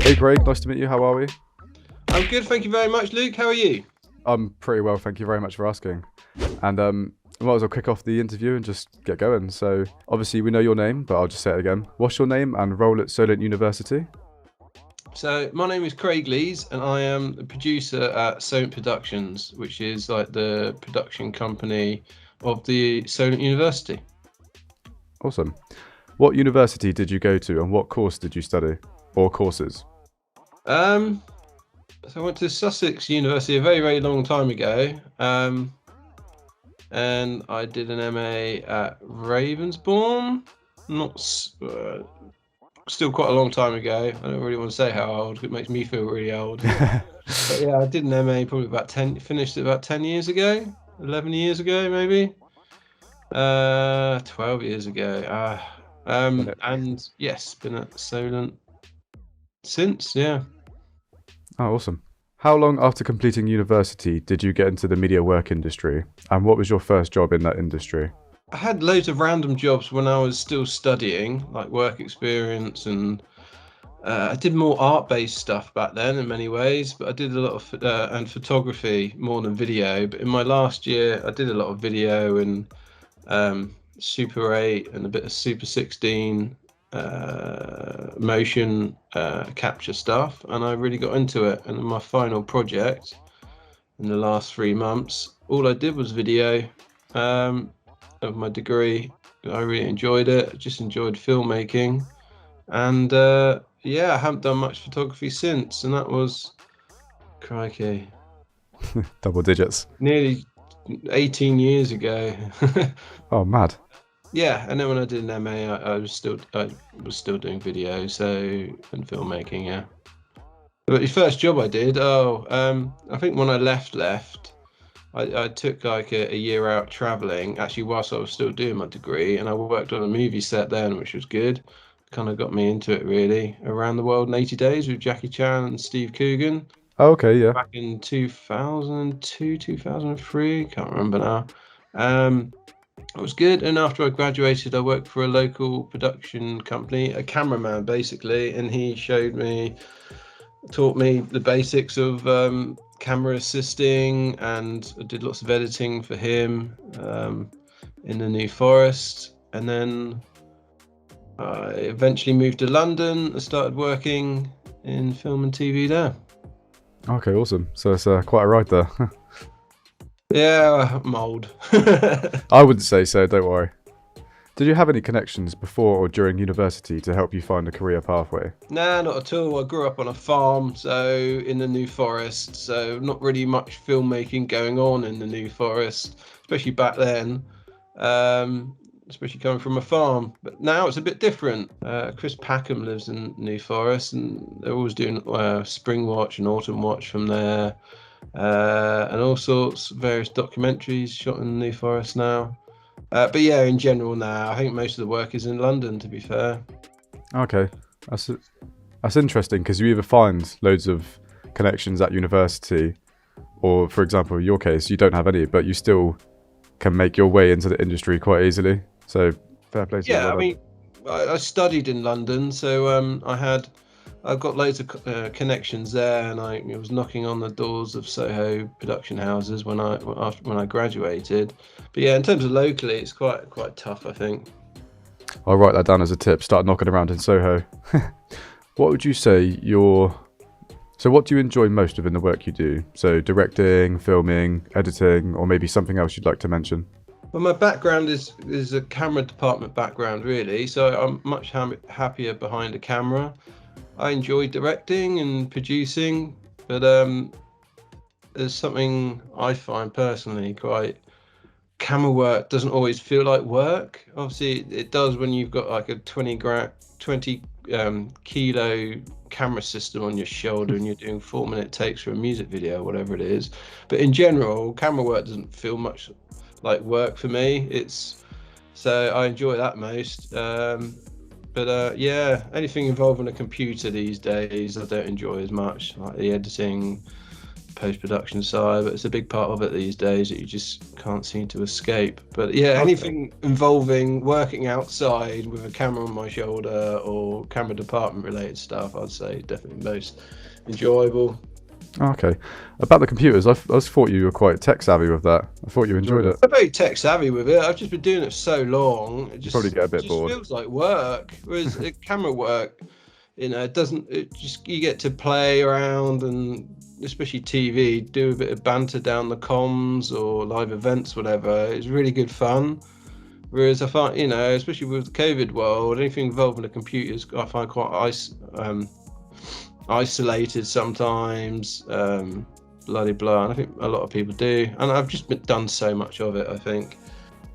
Hey Greg, nice to meet you. How are we? I'm good, thank you very much, Luke. How are you? I'm pretty well, thank you very much for asking. And we might as well kick off the interview and just get going. So obviously we know your name, but I'll just say it again. What's your name and role at Solent University? So my name is Craig Lees, and I am the producer at Solent Productions, which is like the production company of the Solent University. Awesome. What university did you go to and what course did you study? Or courses? Um, so I went to Sussex University a very, very long time ago, and I did an MA at Ravensbourne. Not still quite a long time ago. I don't really want to say how old. It makes me feel really old. But yeah, I did an MA probably about 10, finished it about 10 years ago, 11 years ago, maybe. 12 years ago. And yes, been at Solent since, yeah. Oh, awesome. How long after completing university did you get into the media work industry? And what was your first job in that industry? I had loads of random jobs when I was still studying, like work experience, and I did more art-based stuff back then in many ways, but I did a lot of and photography more than video. But in my last year, I did a lot of video and Super 8 and a bit of Super 16 motion capture stuff, and I really got into it. And in my final project in the last 3 months, all I did was video of my degree. I really enjoyed it. I just enjoyed filmmaking, and yeah, I haven't done much photography since, and that was, crikey, Double digits. nearly 18 years ago. Oh, mad. Yeah, and then when I did an MA, I was still doing video, so, and filmmaking. Yeah, but the first job I did, I think when I left, I took like a year out traveling, actually, whilst I was still doing my degree, and I worked on a movie set then, which was good. Kind of got me into it, really. Around the World in 80 Days with Jackie Chan and Steve Coogan Oh, okay, yeah. back in 2002, 2003, can't remember now. It was good, and after I graduated, I worked for a local production company, a cameraman basically, and he taught me the basics of camera assisting, and I did lots of editing for him in the New Forest. And then I eventually moved to London and started working in film and TV there. Okay, awesome. So it's quite a ride there. Yeah, mold. I wouldn't say so, don't worry. Did you have any connections before or during university to help you find a career pathway? Nah, not at all. I grew up on a farm, so in the New Forest, so not really much filmmaking going on in the New Forest, especially back then, especially coming from a farm. But now it's a bit different. Chris Packham lives in New Forest, and they're always doing Spring Watch and Autumn Watch from there, and all sorts, various documentaries shot in the New Forest now. But yeah, in general now, I think most of the work is in London, to be fair. Okay, that's interesting because you either find loads of connections at university, or for example, in your case, you don't have any, but you still can make your way into the industry quite easily. So fair play to you. Yeah, Well I done. mean, I studied in London, so I've got loads of connections there, and I was knocking on the doors of Soho production houses when I graduated. But yeah, in terms of locally, it's quite tough, I think. I'll write that down as a tip. Start knocking around in Soho. What would you say So what do you enjoy most within the work you do? So directing, filming, editing, or maybe something else you'd like to mention? Well, my background is a camera department background, really. So I'm much happier behind a camera. I enjoy directing and producing, but there's something I find personally quite, camera work doesn't always feel like work. Obviously, it does when you've got like a 20 kilo camera system on your shoulder and you're doing 4-minute takes for a music video or whatever it is. But in general, camera work doesn't feel much like work for me. So I enjoy that most. But yeah, anything involving a computer these days I don't enjoy as much, like the editing, post-production side, but it's a big part of it these days that you just can't seem to escape. But yeah, anything involving working outside with a camera on my shoulder or camera department related stuff, I'd say definitely most enjoyable. Okay. About the computers, I thought you were quite tech savvy with that. I thought you enjoyed it. I'm very tech savvy with it. I've just been doing it for so long. It just, Probably get a bit bored. It feels like work. Whereas camera work, it doesn't. It just, you get to play around, and especially TV, do a bit of banter down the comms or live events, whatever. It's really good fun. Whereas I find, especially with the COVID world, anything involving the computers, I find quite isolated sometimes, bloody blah, and I think a lot of people do, and I've just done so much of it. I think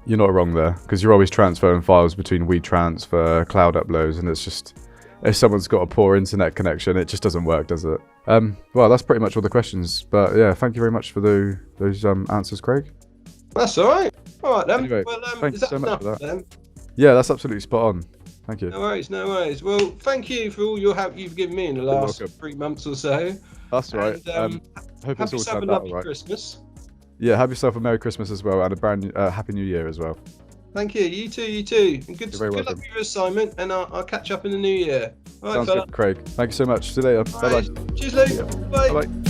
you're not wrong there, because you're always transferring files between WeTransfer, cloud uploads, and it's just, if someone's got a poor internet connection, it just doesn't work, does it? Well, that's pretty much all the questions, but yeah, thank you very much for those answers, Craig. That's all right. All right then. Anyway, well, thank you so much for that. Then? Yeah, that's absolutely spot on. Thank you. No worries. Well, thank you for all your help you've given me in the last 3 months or so. That's right. And, hope it's all turned out all right. Christmas. Yeah, have yourself a Merry Christmas as well, and a brand new, Happy New Year as well. Thank you. You too. And good luck with your assignment, and I'll catch up in the new year. All right, Sounds good, Craig. Thank you so much. See you later. Bye-bye. Cheers, Luke. Yeah. Bye. Bye-bye.